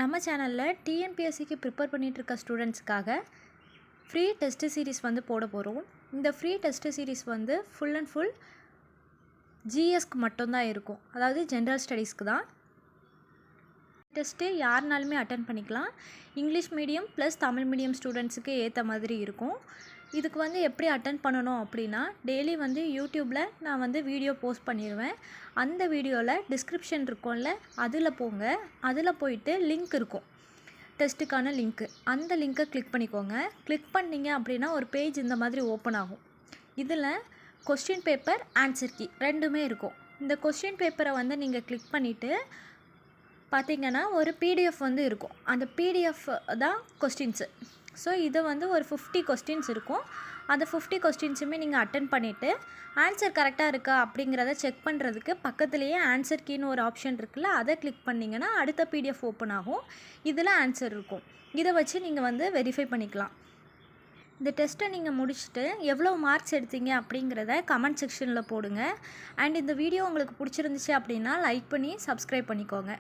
நம்ம சேனலில் டிஎன்பிஎஸ்சிக்கு prepare பண்ணிகிட்ருக்க ஸ்டூடெண்ட்ஸ்க்காக free test series வந்து போட போகிறோம். இந்த ஃப்ரீ டெஸ்ட்டு சீரீஸ் வந்து ஃபுல் அண்ட் ஃபுல் ஜிஎஸ்க்கு மட்டும்தான் இருக்கும், அதாவது ஜென்ரல் ஸ்டடீஸ்க்கு தான். டெஸ்ட்டு யாருனாலுமே அட்டன் பண்ணிக்கலாம். English medium plus Tamil medium ஸ்டூடெண்ட்ஸுக்கு ஏற்ற மாதிரி இருக்கும். இதுக்கு வந்து எப்படி அட்டன் பண்ணணும் அப்படின்னா, டெய்லி வந்து யூடியூப்பில் நான் வந்து வீடியோ போஸ்ட் பண்ணிடுவேன். அந்த வீடியோவில் டிஸ்கிரிப்ஷன் இருக்கும்ல, அதில் போங்க. அதில் போயிட்டு லிங்க் இருக்கும், டெஸ்ட்டுக்கான லிங்க்கு. அந்த லிங்க்கை கிளிக் பண்ணிக்கோங்க. கிளிக் பண்ணிங்க அப்படின்னா ஒரு பேஜ் இந்த மாதிரி ஓப்பன் ஆகும். இதில் கொஸ்டின் பேப்பர், ஆன்சர் கீ ரெண்டுமே இருக்கும். இந்த கொஸ்டின் பேப்பரை வந்து நீங்கள் கிளிக் பண்ணிவிட்டு பார்த்திங்கன்னா ஒரு பிடிஎஃப் வந்து இருக்கும். அந்த பிடிஎஃப் தான் கொஸ்டின்ஸு. ஸோ இதை வந்து ஒரு 50 கொஸ்டின்ஸ் இருக்கும். அந்த 50 கொஸ்டின்ஸுமே நீங்கள் அட்டன் பண்ணிவிட்டு ஆன்சர் கரெக்டாக இருக்கா அப்படிங்கிறத செக் பண்ணுறதுக்கு பக்கத்துலேயே ஆன்சர் கீன்னு ஒரு ஆப்ஷன் இருக்குல்ல, அதை கிளிக் பண்ணிங்கன்னா அடுத்த பிடிஎஃப் ஓப்பன் ஆகும். இதில் ஆன்சர் இருக்கும். இதை வச்சு நீங்கள் வந்து வெரிஃபை பண்ணிக்கலாம். இந்த டெஸ்ட்டை நீங்கள் முடிச்சுட்டு எவ்வளோ மார்க்ஸ் எடுத்தீங்க அப்படிங்கிறத கமெண்ட் செக்ஷனில் போடுங்க. அண்ட் இந்த வீடியோ உங்களுக்கு பிடிச்சிருந்துச்சு அப்படின்னா லைக் பண்ணி சப்ஸ்கிரைப் பண்ணிக்கோங்க.